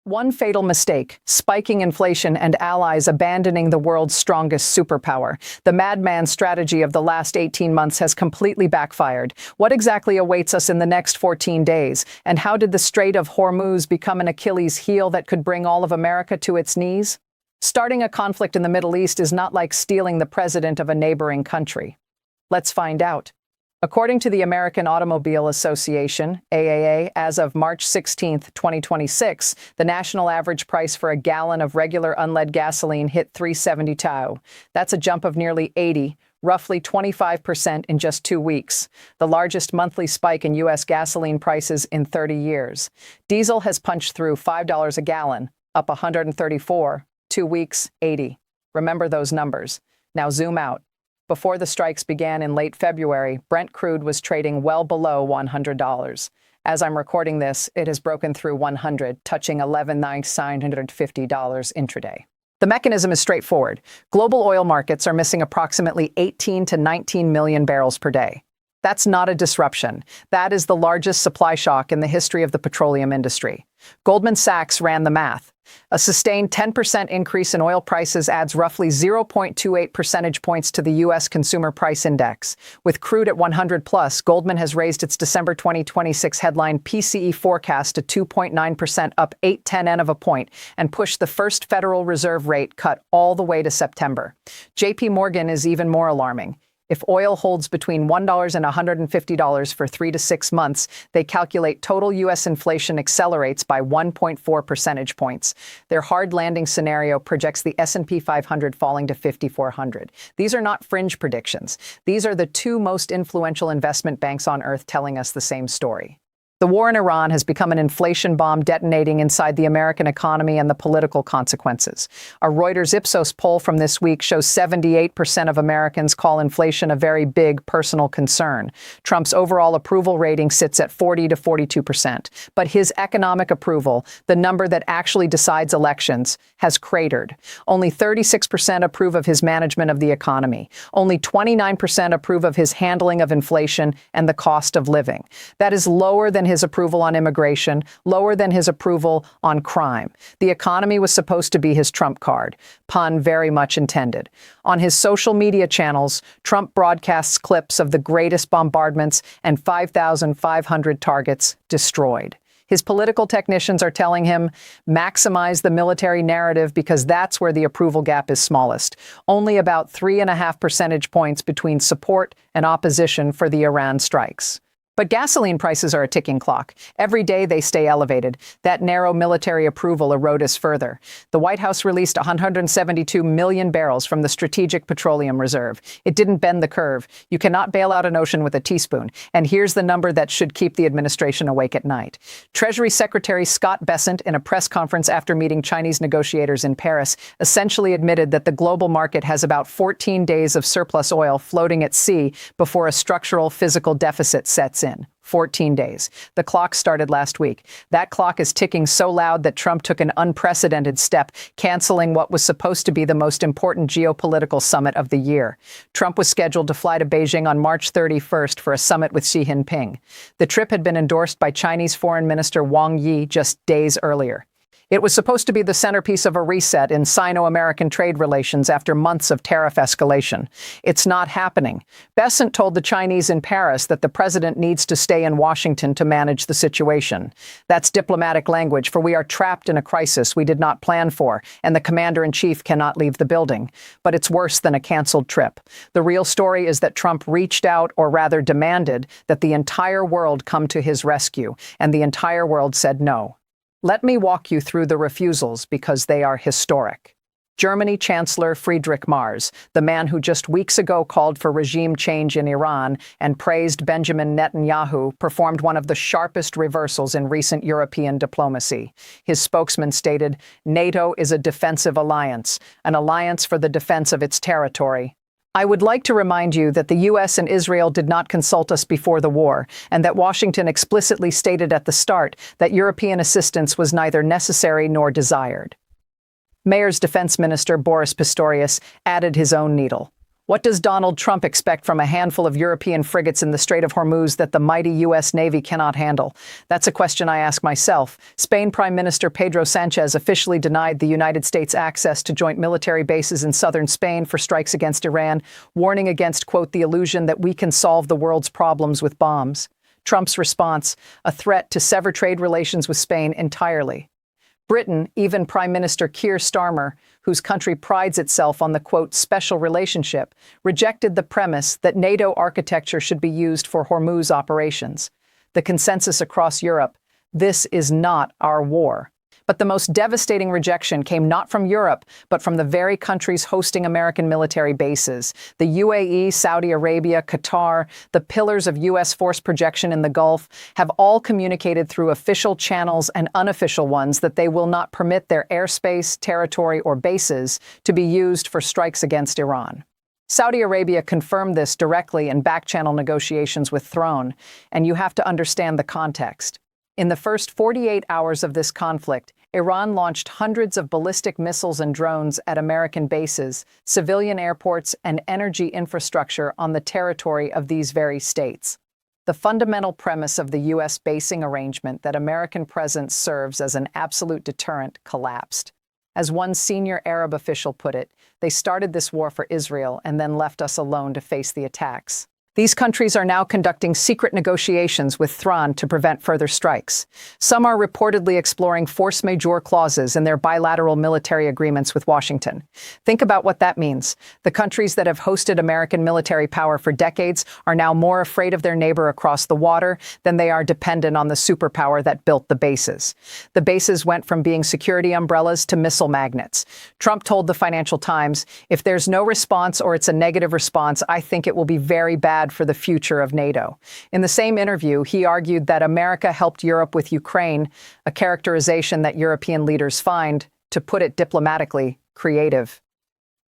One fatal mistake, spiking inflation and allies abandoning the world's strongest superpower. The madman strategy of the last 18 months has completely backfired. What exactly awaits us in the next 14 days? And how did the Strait of Hormuz become an Achilles heel that could bring all of America to its knees? Starting a conflict in the Middle East is not like stealing the president of a neighboring country. Let's find out. According to the American Automobile Association, AAA, as of March 16, 2026, the national average price for a gallon of regular unleaded gasoline hit $3.72. That's a jump of nearly 80, roughly 25% in just 2 weeks, the largest monthly spike in U.S. gasoline prices in 30 years. Diesel has punched through $5 a gallon, up 134, 2 weeks, 80. Remember those numbers. Now zoom out. Before the strikes began in late February, Brent crude was trading well below $100. As I'm recording this, it has broken through 100, touching $11,950 intraday. The mechanism is straightforward. Global oil markets are missing approximately 18 to 19 million barrels per day. That's not a disruption. That is the largest supply shock in the history of the petroleum industry. Goldman Sachs ran the math. A sustained 10% increase in oil prices adds roughly 0.28 percentage points to the U.S. Consumer Price Index. With crude at 100 plus, Goldman has raised its December 2026 headline PCE forecast to 2.9%, up 0.8 of a point, and pushed the first Federal Reserve rate cut all the way to September. JP Morgan is even more alarming. If oil holds between $1 and $150 for 3 to 6 months, they calculate total U.S. inflation accelerates by 1.4 percentage points. Their hard landing scenario projects the S&P 500 falling to 5,400. These are not fringe predictions. These are the two most influential investment banks on earth telling us the same story. The war in Iran has become an inflation bomb detonating inside the American economy and the political consequences. A Reuters Ipsos poll from this week shows 78% of Americans call inflation a very big personal concern. Trump's overall approval rating sits at 40 to 42%. But his economic approval, the number that actually decides elections, has cratered. Only 36% approve of his management of the economy. Only 29% approve of his handling of inflation and the cost of living. That is lower than his approval on immigration, lower than his approval on crime. The economy was supposed to be his trump card, pun very much intended. On his social media channels, Trump broadcasts clips of the greatest bombardments and 5,500 targets destroyed. His political technicians are telling him, maximize the military narrative because that's where the approval gap is smallest. Only about 3.5 percentage points between support and opposition for the Iran strikes. But gasoline prices are a ticking clock. Every day they stay elevated. That narrow military approval erodes further. The White House released 172 million barrels from the Strategic Petroleum Reserve. It didn't bend the curve. You cannot bail out an ocean with a teaspoon. And here's the number that should keep the administration awake at night. Treasury Secretary Scott Bessent, in a press conference after meeting Chinese negotiators in Paris, essentially admitted that the global market has about 14 days of surplus oil floating at sea before a structural physical deficit sets in. 14 days. The clock started last week. That clock is ticking so loud that Trump took an unprecedented step, canceling what was supposed to be the most important geopolitical summit of the year. Trump was scheduled to fly to Beijing on March 31st for a summit with Xi Jinping. The trip had been endorsed by Chinese Foreign Minister Wang Yi just days earlier. It was supposed to be the centerpiece of a reset in Sino-American trade relations after months of tariff escalation. It's not happening. Bessent told the Chinese in Paris that the president needs to stay in Washington to manage the situation. That's diplomatic language, for we are trapped in a crisis we did not plan for, and the commander-in-chief cannot leave the building. But it's worse than a canceled trip. The real story is that Trump reached out, or rather demanded, that the entire world come to his rescue, and the entire world said no. Let me walk you through the refusals because they are historic. Germany Chancellor Friedrich Merz, the man who just weeks ago called for regime change in Iran and praised Benjamin Netanyahu, performed one of the sharpest reversals in recent European diplomacy. His spokesman stated, NATO is a defensive alliance, an alliance for the defense of its territory. I would like to remind you that the U.S. and Israel did not consult us before the war, and that Washington explicitly stated at the start that European assistance was neither necessary nor desired. Mayer's defense minister, Boris Pistorius, added his own needle. What does Donald Trump expect from a handful of European frigates in the Strait of Hormuz that the mighty U.S. Navy cannot handle? That's a question I ask myself. Spain Prime Minister Pedro Sanchez officially denied the United States access to joint military bases in southern Spain for strikes against Iran, warning against, quote, the illusion that we can solve the world's problems with bombs. Trump's response, a threat to sever trade relations with Spain entirely. Britain, even Prime Minister Keir Starmer, whose country prides itself on the, quote, special relationship, rejected the premise that NATO architecture should be used for Hormuz operations. The consensus across Europe, this is not our war. But the most devastating rejection came not from Europe, but from the very countries hosting American military bases. The UAE, Saudi Arabia, Qatar, the pillars of U.S. force projection in the Gulf, have all communicated through official channels and unofficial ones that they will not permit their airspace, territory, or bases to be used for strikes against Iran. Saudi Arabia confirmed this directly in back-channel negotiations with Throne, and you have to understand the context. In the first 48 hours of this conflict, Iran launched hundreds of ballistic missiles and drones at American bases, civilian airports, and energy infrastructure on the territory of these very states. The fundamental premise of the U.S. basing arrangement that American presence serves as an absolute deterrent collapsed. As one senior Arab official put it, they started this war for Israel and then left us alone to face the attacks. These countries are now conducting secret negotiations with Tehran to prevent further strikes. Some are reportedly exploring force majeure clauses in their bilateral military agreements with Washington. Think about what that means. The countries that have hosted American military power for decades are now more afraid of their neighbor across the water than they are dependent on the superpower that built the bases. The bases went from being security umbrellas to missile magnets. Trump told the Financial Times, "If there's no response or it's a negative response, I think it will be very bad for the future of NATO." In the same interview, he argued that America helped Europe with Ukraine, a characterization that European leaders find, to put it diplomatically, creative.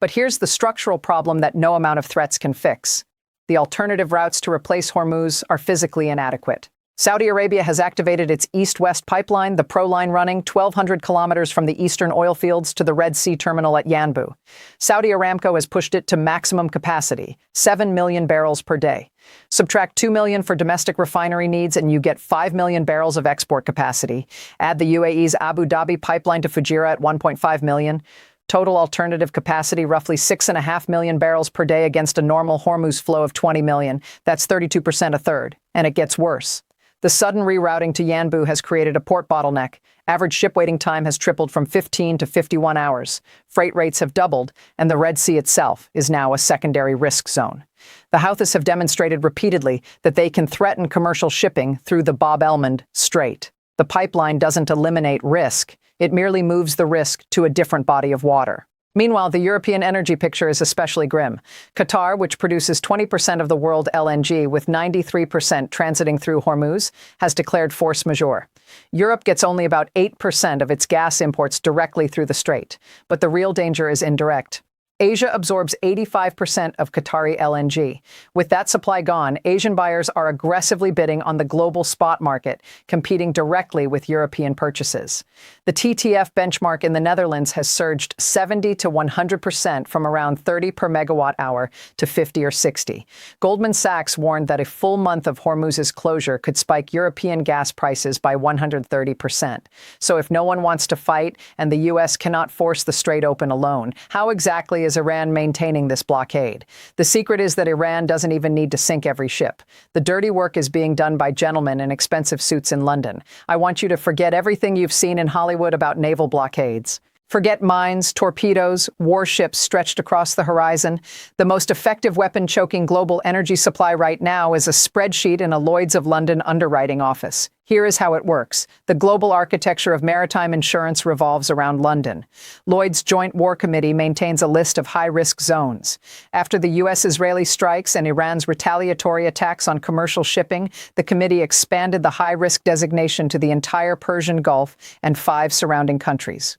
But here's the structural problem that no amount of threats can fix. The alternative routes to replace Hormuz are physically inadequate. Saudi Arabia has activated its east-west pipeline, the Pro Line running 1,200 kilometers from the eastern oil fields to the Red Sea terminal at Yanbu. Saudi Aramco has pushed it to maximum capacity, 7 million barrels per day. Subtract 2 million for domestic refinery needs and you get 5 million barrels of export capacity. Add the UAE's Abu Dhabi pipeline to Fujairah at 1.5 million. Total alternative capacity roughly 6.5 million barrels per day against a normal Hormuz flow of 20 million. That's 32%, a third. And it gets worse. The sudden rerouting to Yanbu has created a port bottleneck. Average ship waiting time has tripled from 15 to 51 hours. Freight rates have doubled, and the Red Sea itself is now a secondary risk zone. The Houthis have demonstrated repeatedly that they can threaten commercial shipping through the Bab el-Mandeb Strait. The pipeline doesn't eliminate risk. It merely moves the risk to a different body of water. Meanwhile, the European energy picture is especially grim. Qatar, which produces 20% of the world LNG with 93% transiting through Hormuz, has declared force majeure. Europe gets only about 8% of its gas imports directly through the strait, but the real danger is indirect. Asia absorbs 85% of Qatari LNG. With that supply gone, Asian buyers are aggressively bidding on the global spot market, competing directly with European purchases. The TTF benchmark in the Netherlands has surged 70 to 100% from around 30 per megawatt hour to 50 or 60. Goldman Sachs warned that a full month of Hormuz's closure could spike European gas prices by 130%. So if no one wants to fight and the U.S. cannot force the strait open alone, how exactly is Iran maintaining this blockade? The secret is that Iran doesn't even need to sink every ship. The dirty work is being done by gentlemen in expensive suits in London. I want you to forget everything you've seen in Hollywood about naval blockades. Forget mines, torpedoes, warships stretched across the horizon. The most effective weapon choking global energy supply right now is a spreadsheet in a Lloyd's of London underwriting office. Here is how it works. The global architecture of maritime insurance revolves around London. Lloyd's Joint War Committee maintains a list of high-risk zones. After the U.S.-Israeli strikes and Iran's retaliatory attacks on commercial shipping, the committee expanded the high-risk designation to the entire Persian Gulf and 5 surrounding countries.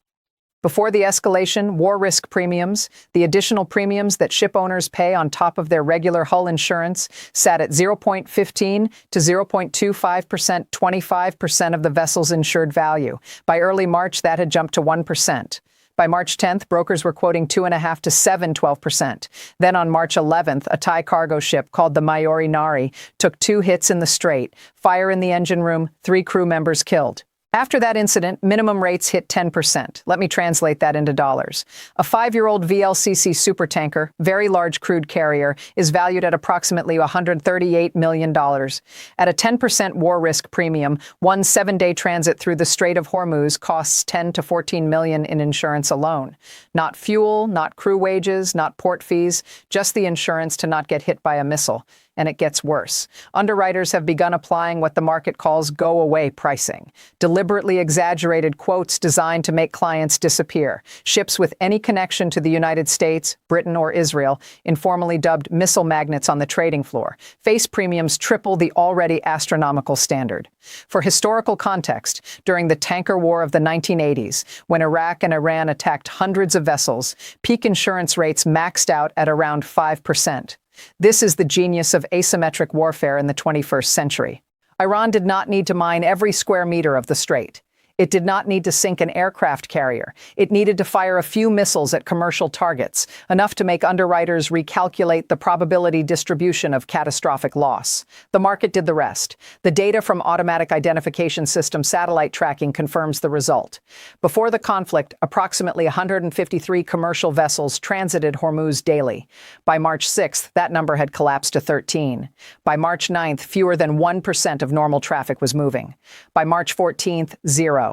Before the escalation, war risk premiums, the additional premiums that ship owners pay on top of their regular hull insurance, sat at 0.15 to 0.25%, 25% of the vessel's insured value. By early March, that had jumped to 1%. By March 10th, brokers were quoting 2.5 to 12%. Then on March 11th, a Thai cargo ship called the Mayori Nari took 2 hits in the strait, fire in the engine room, 3 crew members killed. After that incident, minimum rates hit 10%. Let me translate that into dollars. A 5-year-old VLCC supertanker, very large crude carrier, is valued at approximately $138 million. At a 10% war risk premium, one 7-day transit through the Strait of Hormuz costs $10 to $14 million in insurance alone. Not fuel, not crew wages, not port fees, just the insurance to not get hit by a missile. And it gets worse. Underwriters have begun applying what the market calls go-away pricing, deliberately exaggerated quotes designed to make clients disappear. Ships with any connection to the United States, Britain, or Israel, informally dubbed missile magnets on the trading floor, face premiums triple the already astronomical standard. For historical context, during the tanker war of the 1980s, when Iraq and Iran attacked hundreds of vessels, peak insurance rates maxed out at around 5%. This is the genius of asymmetric warfare in the 21st century. Iran did not need to mine every square meter of the strait. It did not need to sink an aircraft carrier. It needed to fire a few missiles at commercial targets, enough to make underwriters recalculate the probability distribution of catastrophic loss. The market did the rest. The data from automatic identification system satellite tracking confirms the result. Before the conflict, approximately 153 commercial vessels transited Hormuz daily. By March 6th, that number had collapsed to 13. By March 9th, fewer than 1% of normal traffic was moving. By March 14th, zero.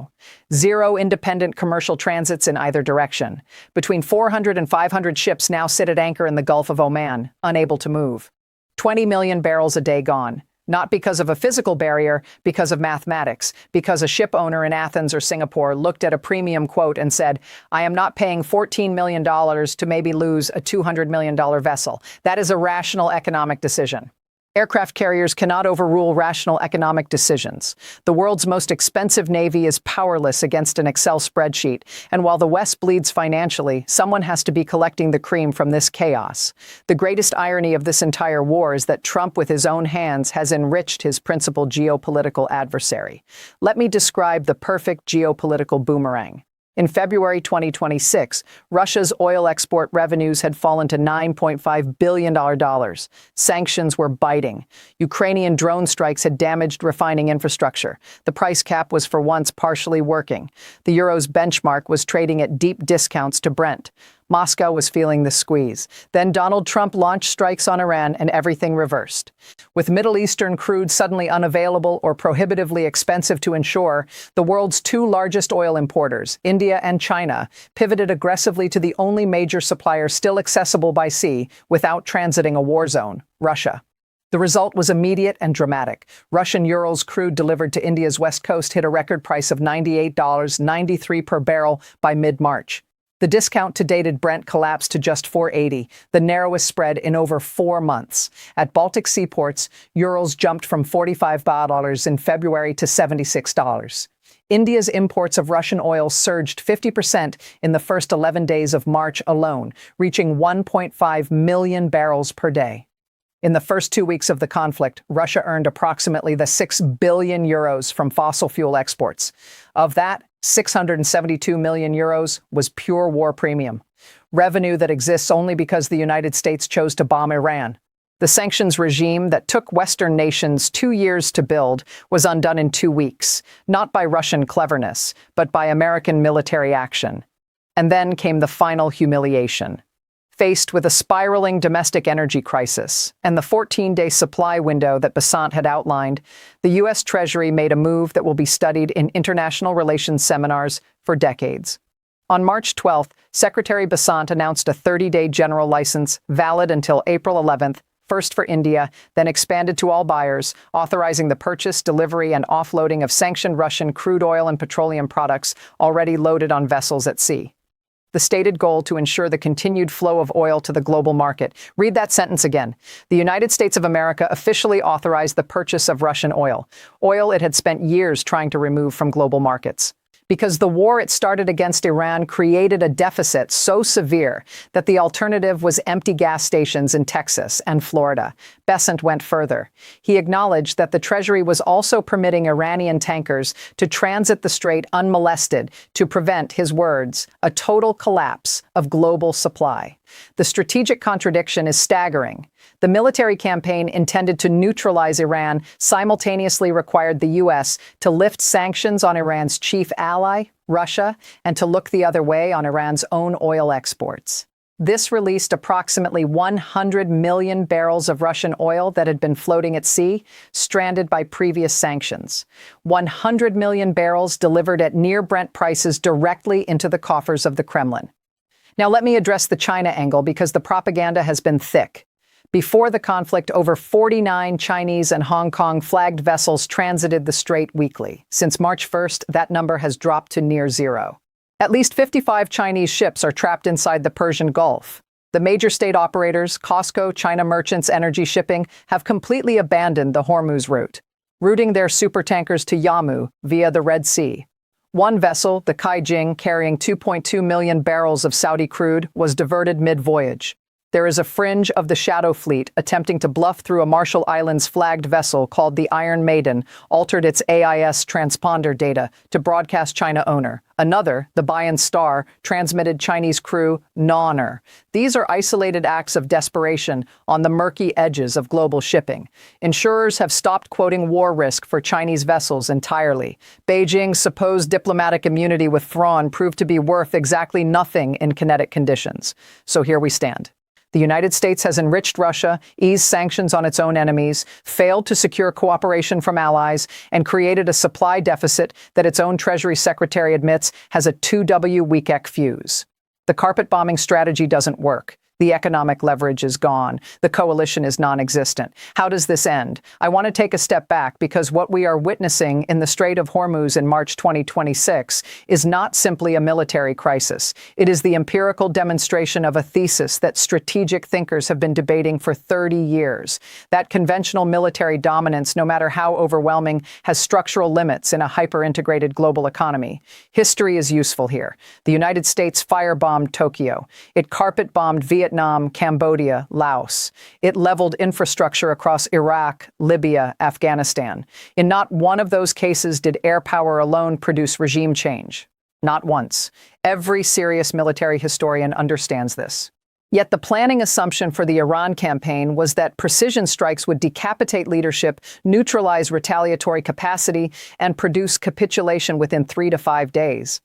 Zero independent commercial transits in either direction. Between 400 and 500 ships now sit at anchor in the Gulf of Oman, unable to move. 20 million barrels a day gone. Not because of a physical barrier, because of mathematics, because a ship owner in Athens or Singapore looked at a premium quote and said, I am not paying $14 million to maybe lose a $200 million vessel. That is a rational economic decision. Aircraft carriers cannot overrule rational economic decisions. The world's most expensive navy is powerless against an Excel spreadsheet, and while the West bleeds financially, someone has to be collecting the cream from this chaos. The greatest irony of this entire war is that Trump, with his own hands, has enriched his principal geopolitical adversary. Let me describe the perfect geopolitical boomerang. In February 2026, Russia's oil export revenues had fallen to $9.5 billion. Sanctions were biting. Ukrainian drone strikes had damaged refining infrastructure. The price cap was for once partially working. The euro's benchmark was trading at deep discounts to Brent. Moscow was feeling the squeeze. Then Donald Trump launched strikes on Iran and everything reversed. With Middle Eastern crude suddenly unavailable or prohibitively expensive to insure, the world's 2 largest oil importers, India and China, pivoted aggressively to the only major supplier still accessible by sea without transiting a war zone, Russia. The result was immediate and dramatic. Russian Urals crude delivered to India's west coast hit a record price of $98.93 per barrel by mid-March. The discount to dated Brent collapsed to just $4.80, the narrowest spread in over 4 months. At Baltic seaports, Urals jumped from $45 in February to $76. India's imports of Russian oil surged 50% in the first 11 days of March alone, reaching 1.5 million barrels per day. In the first 2 weeks of the conflict, Russia earned approximately the 6 billion euros from fossil fuel exports. Of that, 672 million euros was pure war premium, revenue that exists only because the United States chose to bomb Iran. The sanctions regime that took Western nations 2 years to build was undone in 2 weeks, not by Russian cleverness, but by American military action. And then came the final humiliation. Faced with a spiraling domestic energy crisis and the 14-day supply window that Besant had outlined, the U.S. Treasury made a move that will be studied in international relations seminars for decades. On March 12th, Secretary Besant announced a 30-day general license valid until April 11th, first for India, then expanded to all buyers, authorizing the purchase, delivery, and offloading of sanctioned Russian crude oil and petroleum products already loaded on vessels at sea. The stated goal to ensure the continued flow of oil to the global market. Read that sentence again. The United States of America officially authorized the purchase of Russian oil it had spent years trying to remove from global markets. because the war it started against Iran created a deficit so severe that the alternative was empty gas stations in Texas and Florida. Besant went further. He acknowledged that the Treasury was also permitting Iranian tankers to transit the strait unmolested to prevent, his words, a total collapse of global supply. The strategic contradiction is staggering. The military campaign intended to neutralize Iran simultaneously required the U.S. to lift sanctions on Iran's chief ally, Russia, and to look the other way on Iran's own oil exports. This released approximately 100 million barrels of Russian oil that had been floating at sea, stranded by previous sanctions. 100 million barrels delivered at near Brent prices directly into the coffers of the Kremlin. Now let me address the China angle because the propaganda has been thick. Before the conflict, over 49 Chinese and Hong Kong flagged vessels transited the strait weekly. Since March 1st, that number has dropped to near zero. At least 55 Chinese ships are trapped inside the Persian Gulf. The major state operators, COSCO, China Merchants Energy Shipping, have completely abandoned the Hormuz route, routing their supertankers to Yamu via the Red Sea. One vessel, the Kaijing, carrying 2.2 million barrels of Saudi crude, was diverted mid-voyage. There is a fringe of the Shadow Fleet attempting to bluff through a Marshall Islands flagged vessel called the Iron Maiden, altered its AIS transponder data to broadcast China owner. Another, the Bayan Star, transmitted Chinese crew non-er. These are isolated acts of desperation on the murky edges of global shipping. Insurers have stopped quoting war risk for Chinese vessels entirely. Beijing's supposed diplomatic immunity with Thrawn proved to be worth exactly nothing in kinetic conditions. So here we stand. The United States has enriched Russia, eased sanctions on its own enemies, failed to secure cooperation from allies, and created a supply deficit that its own Treasury Secretary admits has a 2W weak fuse. The carpet bombing strategy doesn't work. The economic leverage is gone. The coalition is non-existent. How does this end? I want to take a step back because what we are witnessing in the Strait of Hormuz in March 2026 is not simply a military crisis. It is the empirical demonstration of a thesis that strategic thinkers have been debating for 30 years. That conventional military dominance, no matter how overwhelming, has structural limits in a hyper-integrated global economy. History is useful here. The United States firebombed Tokyo. It carpet-bombed Vietnam, Cambodia, Laos. It leveled infrastructure across Iraq, Libya, Afghanistan. In not one of those cases did air power alone produce regime change. Not once. Every serious military historian understands this. Yet the planning assumption for the Iran campaign was that precision strikes would decapitate leadership, neutralize retaliatory capacity, and produce capitulation within 3 to 5 days.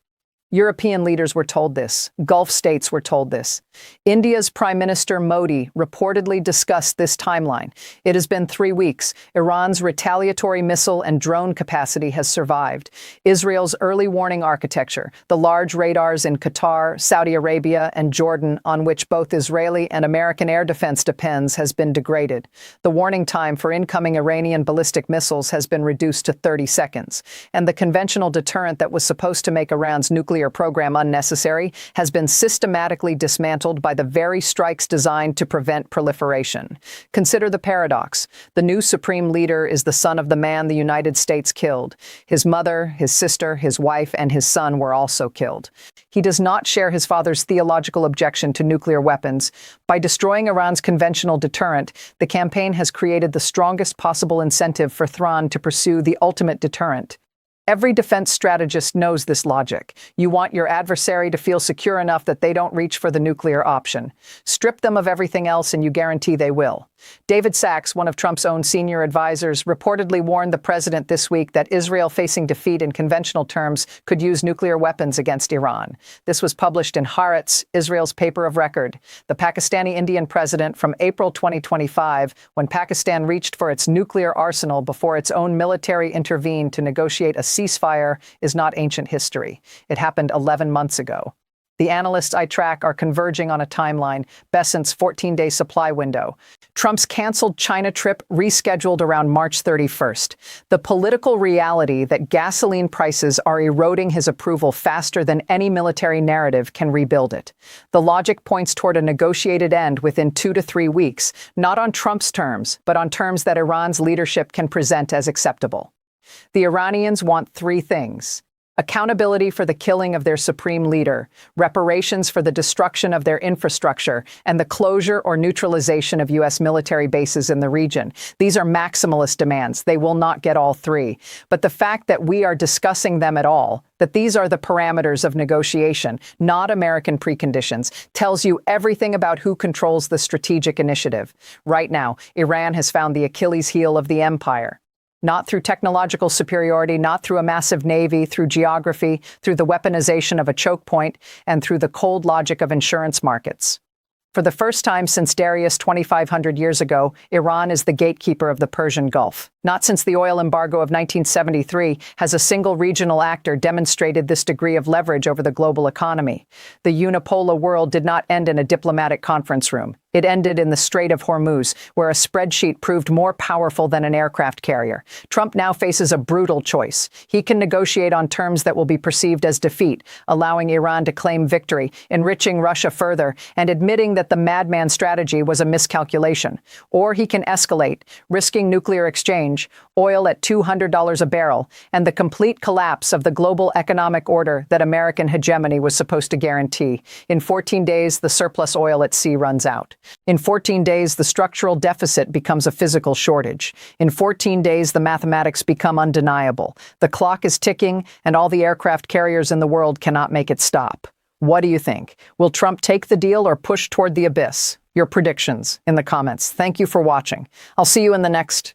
European leaders were told this. Gulf states were told this. India's Prime Minister Modi reportedly discussed this timeline. It has been 3 weeks. Iran's retaliatory missile and drone capacity has survived. Israel's early warning architecture, the large radars in Qatar, Saudi Arabia, and Jordan on which both Israeli and American air defense depends, has been degraded. The warning time for incoming Iranian ballistic missiles has been reduced to 30 seconds. And the conventional deterrent that was supposed to make Iran's nuclear program unnecessary has been systematically dismantled by the very strikes designed to prevent proliferation. Consider the paradox. The new supreme leader is the son of the man the United States killed. His mother, his sister, his wife, and his son were also killed. He does not share his father's theological objection to nuclear weapons. By destroying Iran's conventional deterrent, the campaign has created the strongest possible incentive for Thrawn to pursue the ultimate deterrent. Every defense strategist knows this logic. You want your adversary to feel secure enough that they don't reach for the nuclear option. Strip them of everything else and you guarantee they will. David Sachs, one of Trump's own senior advisors, reportedly warned the president this week that Israel, facing defeat in conventional terms, could use nuclear weapons against Iran. This was published in Haaretz, Israel's paper of record. The Pakistani-Indian president from April 2025, when Pakistan reached for its nuclear arsenal before its own military intervened to negotiate a ceasefire, is not ancient history. It happened 11 months ago. The analysts I track are converging on a timeline, Besant's 14-day supply window. Trump's canceled China trip rescheduled around March 31st. The political reality that gasoline prices are eroding his approval faster than any military narrative can rebuild it. The logic points toward a negotiated end within 2 to 3 weeks, not on Trump's terms, but on terms that Iran's leadership can present as acceptable. The Iranians want 3 things: accountability for the killing of their supreme leader, reparations for the destruction of their infrastructure, and the closure or neutralization of U.S. military bases in the region. These are maximalist demands. They will not get all three. But the fact that we are discussing them at all, that these are the parameters of negotiation, not American preconditions, tells you everything about who controls the strategic initiative. Right now, Iran has found the Achilles heel of the empire. Not through technological superiority, not through a massive navy, through geography, through the weaponization of a choke point, and through the cold logic of insurance markets. For the first time since Darius 2,500 years ago, Iran is the gatekeeper of the Persian Gulf. Not since the oil embargo of 1973 has a single regional actor demonstrated this degree of leverage over the global economy. The unipolar world did not end in a diplomatic conference room. It ended in the Strait of Hormuz, where a spreadsheet proved more powerful than an aircraft carrier. Trump now faces a brutal choice. He can negotiate on terms that will be perceived as defeat, allowing Iran to claim victory, enriching Russia further, and admitting that the madman strategy was a miscalculation. Or he can escalate, risking nuclear exchange, oil at $200 a barrel, and the complete collapse of the global economic order that American hegemony was supposed to guarantee. In 14 days, the surplus oil at sea runs out. In 14 days, the structural deficit becomes a physical shortage. In 14 days, the mathematics become undeniable. The clock is ticking, and all the aircraft carriers in the world cannot make it stop. What do you think? Will Trump take the deal or push toward the abyss? Your predictions in the comments. Thank you for watching. I'll see you in the next